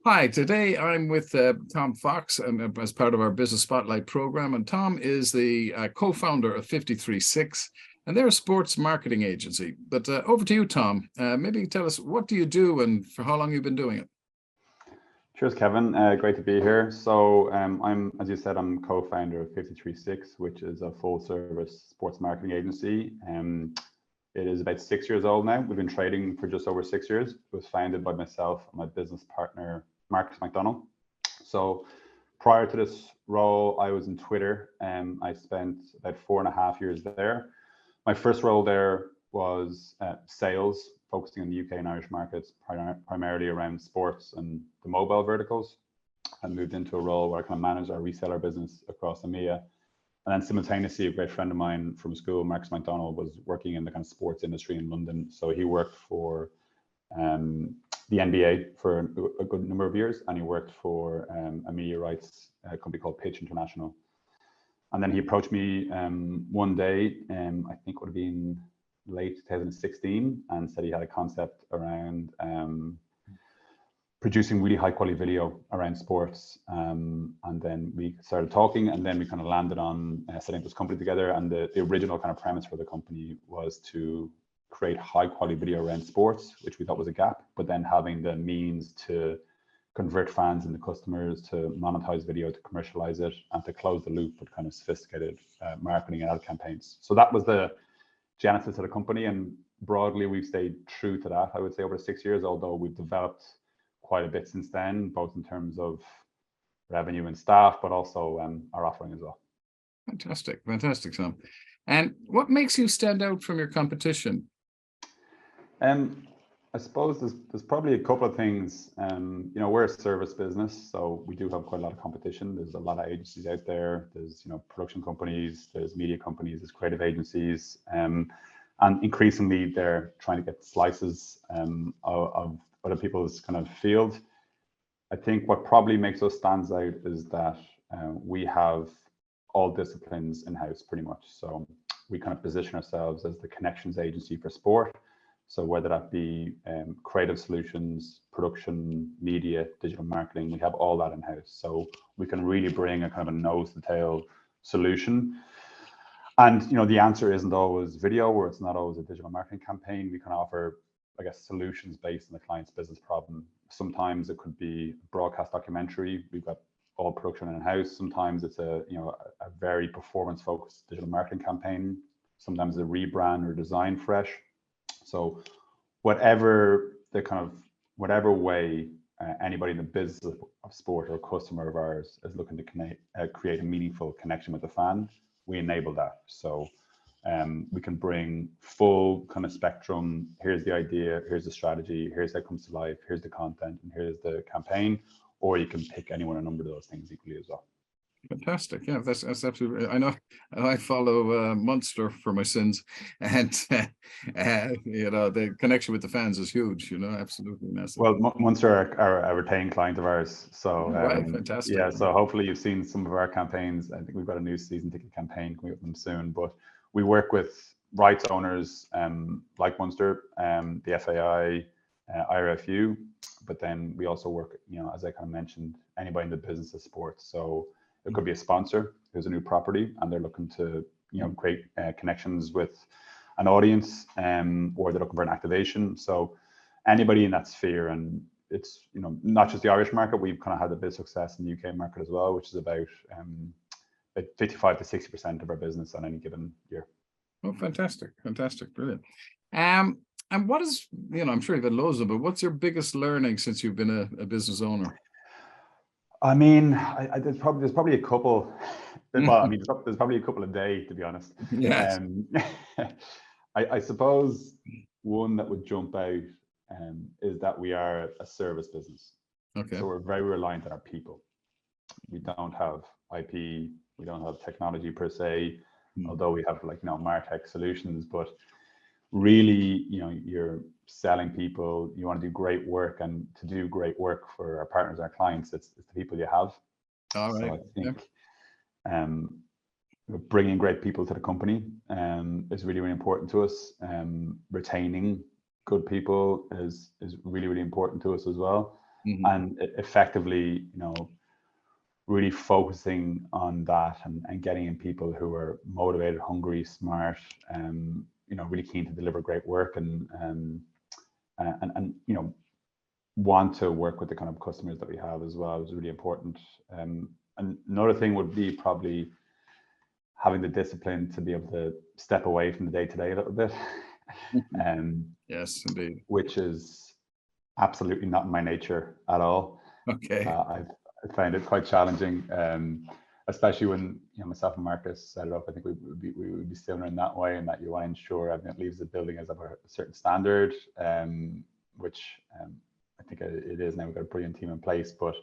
Hi, today I'm with Tom Fox and as part of our Business Spotlight program. And Tom is the co-founder of 536, and they're a sports marketing agency. But over to you, Tom. Maybe tell us, what do you do and for how long you've been doing it? Cheers, Kevin. Great to be here. So as you said, I'm co-founder of 536, which is a full-service sports marketing agency. It is about 6 years old now. We've been trading for just over 6 years. It was founded by myself and my business partner, McDonnell. So prior to this role, I was in Twitter. I spent about 4.5 years there. My first role there was sales, focusing on the UK and Irish markets, primarily around sports and the mobile verticals. I moved into a role where I kind of managed our reseller business across EMEA. And then simultaneously, a great friend of mine from school, McDonnell, was working in the kind of sports industry in London. So he worked for the NBA for a good number of years, and he worked for a media rights company called Pitch International. And then he approached me one day, I think it would have been late 2016, and said he had a concept around producing really high quality video around sports. And then we started talking, and then we kind of landed on setting this company together. And the original kind of premise for the company was to create high quality video around sports, which we thought was a gap, but then having the means to convert fans into customers, to monetize video, to commercialize it, and to close the loop with kind of sophisticated marketing and ad campaigns. So that was the genesis of the company, and broadly we've stayed true to that, I would say, over 6 years, although we've developed quite a bit since then, both in terms of revenue and staff, but also our offering as well. Fantastic, Tom. And what makes you stand out from your competition? I suppose there's probably a couple of things. We're a service business, so we do have quite a lot of competition. There's a lot of agencies out there. There's production companies, there's media companies, there's creative agencies, and increasingly they're trying to get slices of other people's kind of field. I think what probably makes us stand out is that we have all disciplines in-house pretty much. So we kind of position ourselves as the connections agency for sport. So whether that be creative solutions, production, media, digital marketing, we have all that in-house. So we can really bring a kind of a nose to tail solution. And the answer isn't always video, or it's not always a digital marketing campaign. We can offer, I guess, solutions based on the client's business problem. Sometimes it could be a broadcast documentary. We've got all production in-house. Sometimes it's a very performance-focused digital marketing campaign. Sometimes a rebrand or design fresh. So whatever way anybody in the business of sport or a customer of ours is looking to create a meaningful connection with the fan, we enable that. So we can bring full kind of spectrum. Here's the idea, here's the strategy, here's how it comes to life, here's the content, and here's the campaign. Or you can pick any one or a number of those things equally as well. Fantastic. Yeah, that's absolutely. I know I follow Munster for my sins, and the connection with the fans is huge. Absolutely massive. Well, Munster are a retained client of ours, so right, fantastic. Yeah, so hopefully you've seen some of our campaigns. I think we've got a new season ticket campaign coming up with them soon. But we work with rights owners like Munster, the FAI, IRFU, but then we also work, as I kind of mentioned, anybody in the business of sports. So it could be a sponsor who's a new property and they're looking to, create connections with an audience, or they're looking for an activation. So anybody in that sphere, and it's, not just the Irish market. We've kind of had a bit of success in the UK market as well, which is about 55 to 60% of our business on any given year. Oh, fantastic, brilliant. And what is, I'm sure you've had loads of them, but what's your biggest learning since you've been a business owner? I mean, there's probably a couple. Well, there's probably a couple a day, to be honest. Yes. I suppose one that would jump out is that we are a service business. Okay. So we're very reliant on our people. We don't have IP. We don't have technology per se, although we have MarTech solutions. But really, you're selling people. You want to do great work, and to do great work for our partners, our clients, it's the people you have. All right. So I think bringing great people to the company is really, really important to us. Retaining good people is really, really important to us as well. and effectively, really focusing on that and getting in people who are motivated, hungry, smart, really keen to deliver great work and want to work with the kind of customers that we have as well is really important. And another thing would be probably having the discipline to be able to step away from the day-to-day a little bit. Yes, indeed. Which is absolutely not in my nature at all. Okay. I find it quite challenging, especially when myself and Marcus set it up. I think we would be similar in that way, in that you want to ensure everything that leaves the building is of a certain standard, which I think it is now. We've got a brilliant team in place, but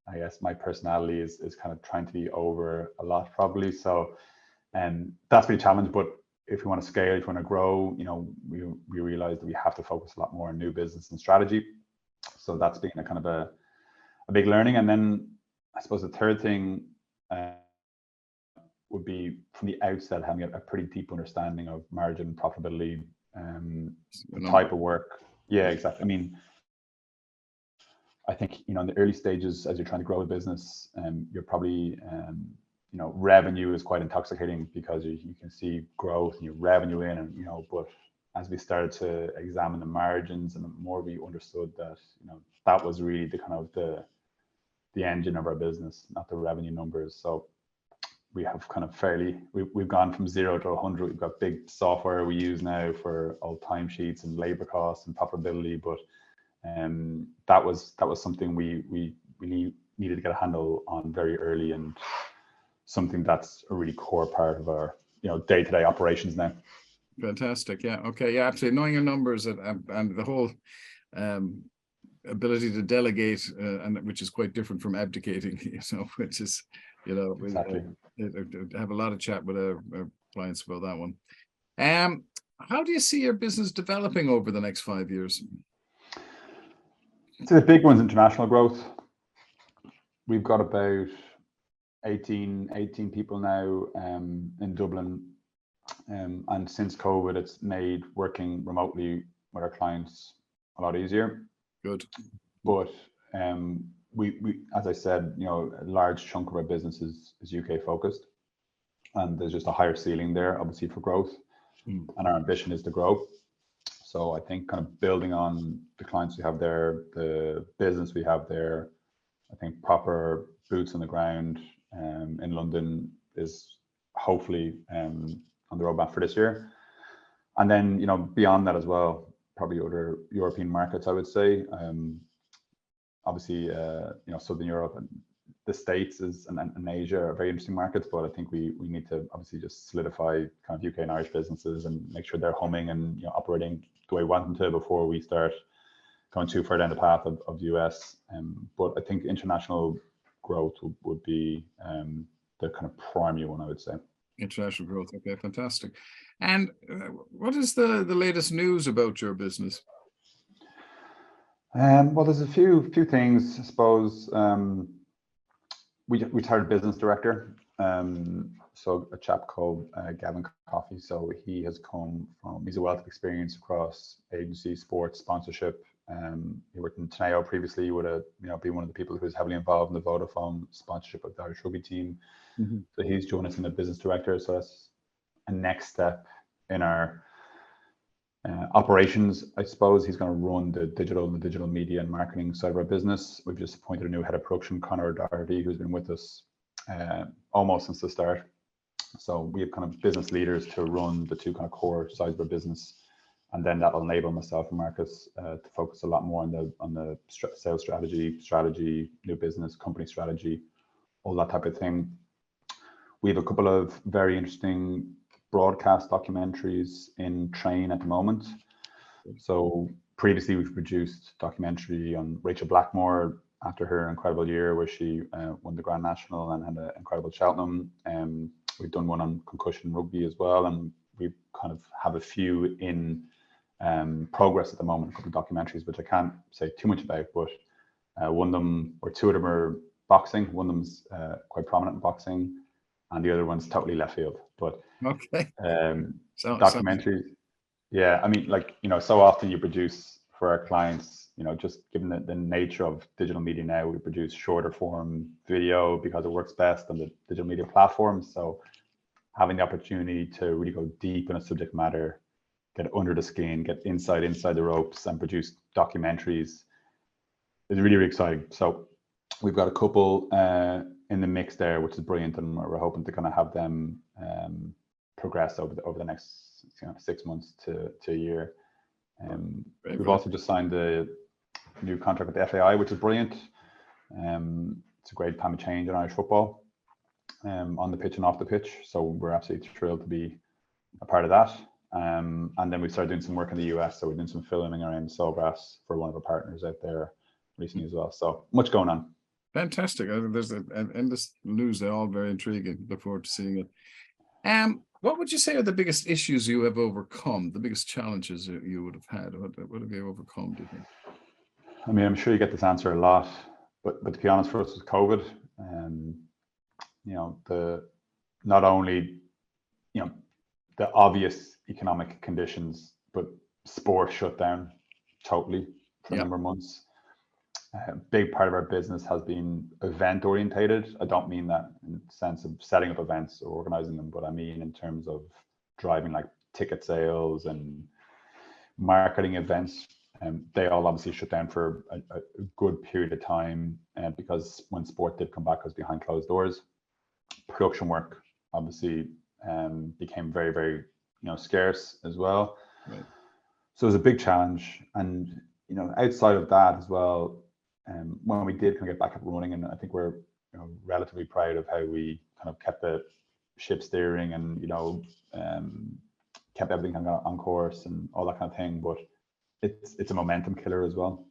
I guess my personality is kind of trying to be over a lot probably. So that's been a challenge, but if we want to scale, if we want to grow, we realize that we have to focus a lot more on new business and strategy. So that's been a kind of a big learning. And then I suppose the third thing would be from the outset having a pretty deep understanding of margin, profitability, the type of work. Yeah, exactly. I mean, I think, in the early stages, as you're trying to grow a business, you're probably, revenue is quite intoxicating because you can see growth and your revenue in, and, but as we started to examine the margins and the more we understood that, that was really the kind of the engine of our business, not the revenue numbers. So we have kind of we've gone from 0 to 100. We've got big software we use now for all timesheets and labor costs and profitability, but that was something we needed to get a handle on very early, and something that's a really core part of our day-to-day operations now. Fantastic. Yeah. Okay. Yeah. Absolutely. Knowing your numbers and the whole ability to delegate, and which is quite different from abdicating. Which is Exactly. I have a lot of chat with our clients about that one. How do you see your business developing over the next 5 years? So the big one's international growth. We've got about 18 people now in Dublin, and since COVID, it's made working remotely with our clients a lot easier. Good. But we, as I said, a large chunk of our business is UK focused, and there's just a higher ceiling there, obviously, for growth, and our ambition is to grow. So I think kind of building on the clients we have there, the business we have there, I think proper boots on the ground in London is hopefully on the roadmap for this year. And then, beyond that as well, probably other European markets, I would say. Obviously, Southern Europe and the States and Asia are very interesting markets, but I think we need to obviously just solidify kind of UK and Irish businesses and make sure they're humming and operating the way we want them to before we start going too far down the path of the US. But I think international growth would be the kind of primary one, I would say. International growth. Okay, fantastic. And what is the latest news about your business? Well, there's a few things, I suppose. We hired a business director, so a chap called Gavin Coffey. So he's a wealth of experience across agency, sports, sponsorship. He worked in Teneo previously. He would have, been one of the people who was heavily involved in the Vodafone sponsorship of the Irish rugby team. So he's joined us in the business director. So that's a next step in our operations. I suppose he's going to run the digital media and marketing side of our business. We've just appointed a new head of production, Conor Doherty, who's been with us almost since the start. So we have kind of business leaders to run the two kind of core sides of our business, and then that'll enable myself and Marcus to focus a lot more on the sales strategy, new business, company strategy, all that type of thing. We have a couple of very interesting broadcast documentaries in train at the moment. So previously we've produced a documentary on Rachel Blackmore after her incredible year where she won the Grand National and had an incredible Cheltenham. We've done one on concussion rugby as well, and we kind of have a few in progress at the moment, a couple of documentaries which I can't say too much about, but one of them or two of them are boxing. One of them's quite prominent in boxing, and the other one's totally left field. But okay, documentaries. Yeah, I mean, so often you produce for our clients just given the nature of digital media now, we produce shorter form video because it works best on the digital media platforms. So having the opportunity to really go deep in a subject matter, get under the skin, get inside the ropes, and produce documentaries is really, really exciting. So we've got a couple in the mix there, which is brilliant, and we're hoping to kind of have them progress over the next 6 months to a year. We've also just signed a new contract with the FAI, which is brilliant. It's a great time of change in Irish football, on the pitch and off the pitch. So we're absolutely thrilled to be a part of that. And then we started doing some work in the US. So we're doing some filming around Sawgrass for one of our partners out there recently as well. So much going on. Fantastic. There's endless news. They're all very intriguing. Look forward to seeing it. What would you say are the biggest issues you have overcome, the biggest challenges you would have had? What have you overcome, do you think? I mean, I'm sure you get this answer a lot, but to be honest, for us with COVID, not only, the obvious economic conditions, but sport shut down totally for a number of months. A big part of our business has been event orientated. I don't mean that in the sense of setting up events or organizing them, but I mean in terms of driving like ticket sales and marketing events. They all obviously shut down for a good period of time, because when sport did come back, it was behind closed doors. Production work obviously became very, very scarce as well. Right. So it was a big challenge, and outside of that as well. When we did kind of get back up running, and I think we're relatively proud of how we kind of kept the ship steering and kept everything kind of on course and all that kind of thing. But it's a momentum killer as well.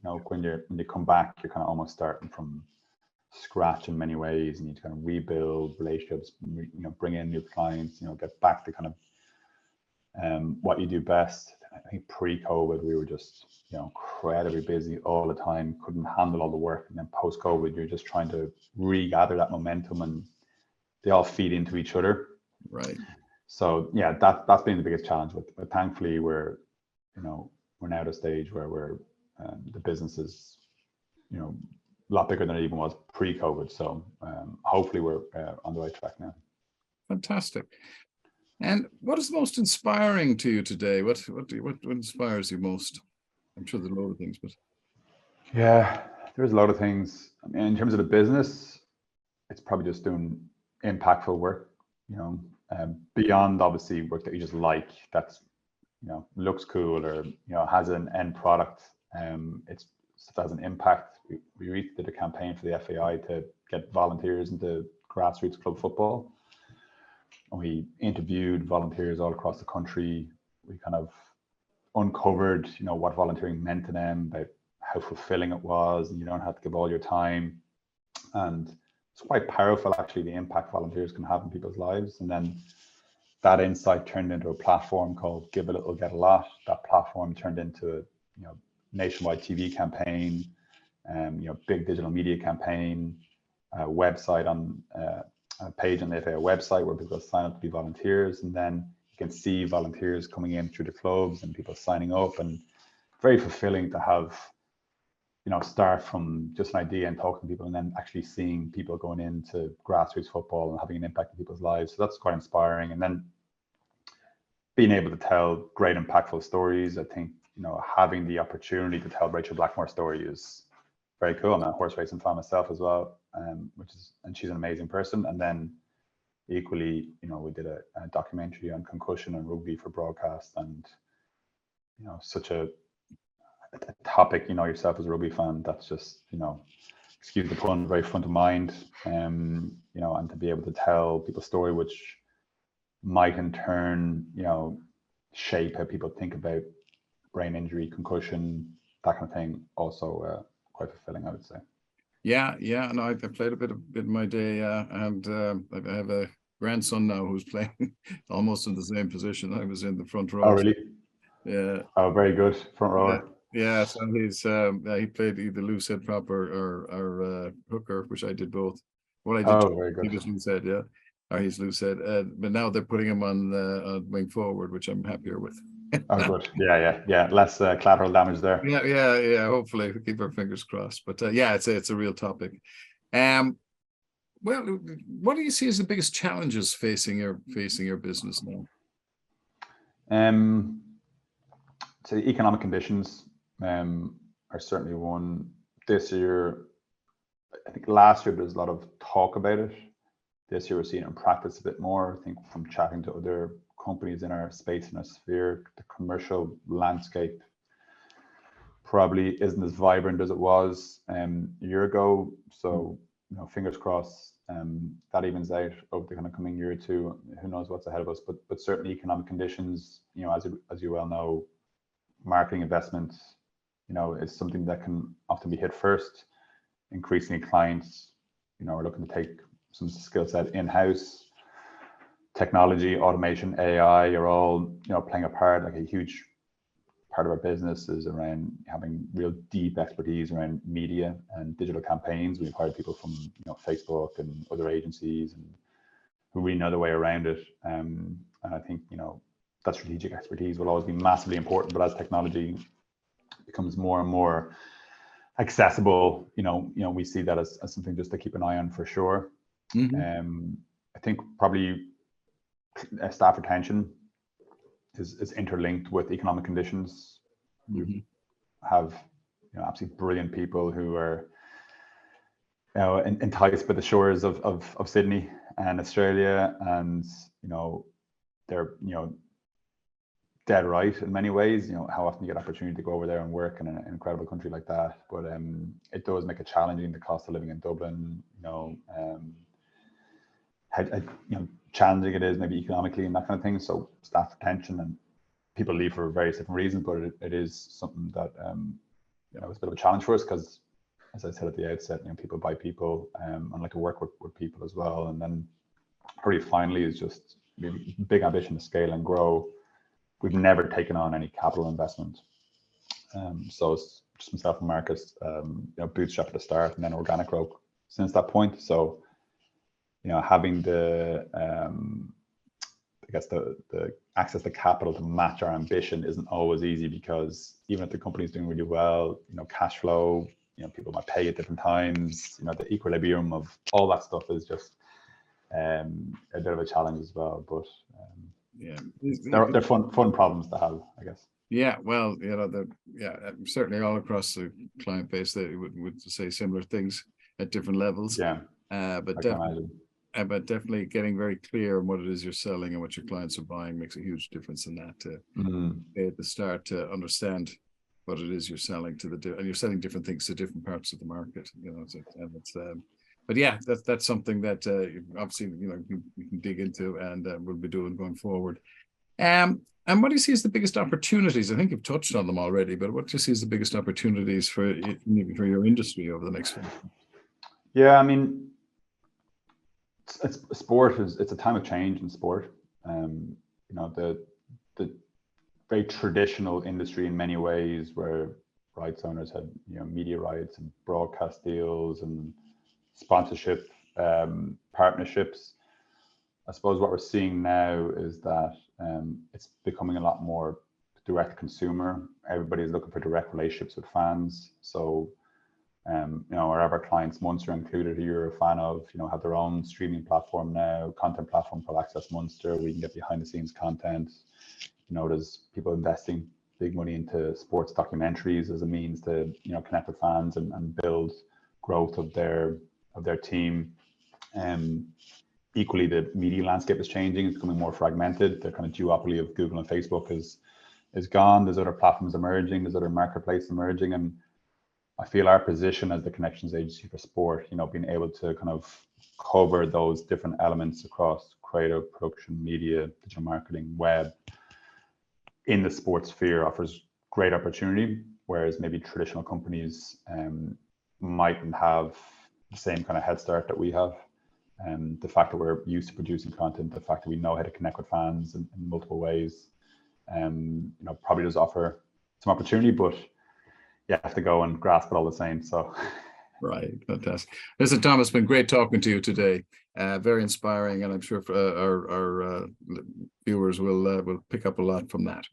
When you come back, you're kind of almost starting from scratch in many ways, and you need to kind of rebuild relationships, bring in new clients, get back to kind of what you do best. I think pre-COVID, we were just, incredibly busy all the time, couldn't handle all the work. And then post-COVID, you're just trying to regather that momentum, and they all feed into each other. Right. So yeah, that's been the biggest challenge. But thankfully, we're now at a stage where the business is, a lot bigger than it even was pre-COVID. So hopefully we're on the right track now. Fantastic. And what is most inspiring to you today? What inspires you most? I'm sure there's a lot of things, but yeah, there's a lot of things. I mean, in terms of the business, it's probably just doing impactful work. Beyond obviously work that you just like, that's looks cool or has an end product. It's stuff that has an impact. We recently did a campaign for the FAI to get volunteers into grassroots club football. And we interviewed volunteers all across the country. We kind of uncovered, what volunteering meant to them, about how fulfilling it was, and you don't have to give all your time. And it's quite powerful, actually, the impact volunteers can have in people's lives. And then that insight turned into a platform called Give a Little, Get a Lot. That platform turned into a nationwide TV campaign, big digital media campaign, a website on a page on the FAI website where people sign up to be volunteers, and then you can see volunteers coming in through the clubs and people signing up, and very fulfilling to have start from just an idea and talking to people, and then actually seeing people going into grassroots football and having an impact in people's lives. So that's quite inspiring. And then being able to tell great impactful stories. I think having the opportunity to tell Rachel Blackmore's story is very cool. I'm a horse racing fan myself as well, and she's an amazing person. And then equally, we did a documentary on concussion and rugby for broadcast, and such a topic, yourself as a rugby fan, that's just, excuse the pun, very front of mind. And to be able to tell people's story, which might in turn, shape how people think about brain injury, concussion, that kind of thing, also quite fulfilling, I would say. Yeah. No, I played a bit in my day, and I have a grandson now who's playing almost in the same position. I was in the front row. Oh, really? Yeah. Oh, very good, front row. Yeah, so he played either loose head prop or hooker, which I did both. Well, I did. Very good. He was loose head, yeah, or he's loose head. But now they're putting him on wing forward, which I'm happier with. Oh, good. Yeah. Less collateral damage there. Yeah. Hopefully, we keep our fingers crossed. But yeah, it's a real topic. Um, well, what do you see as the biggest challenges facing your business now? Um, so the economic conditions are certainly one. This year, I think last year there was a lot of talk about it. This year we're seeing it in practice a bit more. I think from chatting to other companies in our space and our sphere, the commercial landscape probably isn't as vibrant as it was a year ago. So, fingers crossed that evens out over the kind of coming year or two. Who knows what's ahead of us? But certainly economic conditions, as you well know, marketing investments, is something that can often be hit first. Increasingly, clients, are looking to take some skill set in-house. Technology, automation, AI are all, playing a part. Like a huge part of our business is around having real deep expertise around media and digital campaigns. We've hired people from, Facebook and other agencies and who really know the way around it. And I think, that strategic expertise will always be massively important. But as technology becomes more and more accessible, we see that as something just to keep an eye on for sure. I think probably staff retention is interlinked with economic conditions. We have absolutely brilliant people who are enticed by the shores of Sydney and Australia, and they're dead right in many ways. How often you get opportunity to go over there and work in an incredible country like that, but it does make it challenging, the cost of living in Dublin, how challenging it is maybe economically and that kind of thing. So staff retention, and people leave for various different reasons, but it is something that it's a bit of a challenge for us because, as I said at the outset, people buy people, and like to work with people as well. And then probably finally is just maybe big ambition to scale and grow. We've never taken on any capital investment, so it's just myself and Marcus, bootstrap at the start and then organic growth since that point. So having the I guess the access to capital to match our ambition isn't always easy, because even if the company's doing really well, cash flow, people might pay at different times, the equilibrium of all that stuff is just a bit of a challenge as well. But they're fun problems to have, I guess. Yeah, well, certainly all across the client base, they would say similar things at different levels. But definitely getting very clear on what it is you're selling and what your clients are buying makes a huge difference in that. At the start, to understand what it is you're selling to and you're selling different things to different parts of the market. But yeah, that's something that obviously you can dig into and we'll be doing going forward. And what do you see as the biggest opportunities? I think you've touched on them already, but what do you see as the biggest opportunities for your industry over the next 5 years? Yeah, I mean, it's a time of change in sport. The very traditional industry in many ways, where rights owners had media rights and broadcast deals and sponsorship partnerships. I suppose what we're seeing now is that it's becoming a lot more direct consumer. Everybody's looking for direct relationships with fans. So wherever clients, Munster included, who you're a fan of, have their own streaming platform now, content platform called Access Munster. We can get behind the scenes content. There's people investing big money into sports documentaries as a means to connect with fans and build growth of their team. Equally, the media landscape is changing. It's becoming more fragmented. The kind of duopoly of Google and Facebook is gone. There's other platforms emerging. There's other marketplaces emerging, and I feel our position as the connections agency for sport, being able to kind of cover those different elements across creative, production, media, digital marketing, web, in the sports sphere offers great opportunity, whereas maybe traditional companies mightn't have the same kind of head start that we have. The fact that we're used to producing content, the fact that we know how to connect with fans in multiple ways, probably does offer some opportunity, but you have to go and grasp it all the same. So, right, fantastic. Listen, Tom, it's been great talking to you today. Very inspiring, and I'm sure our viewers will pick up a lot from that.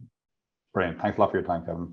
Brilliant. Thanks a lot for your time, Kevin.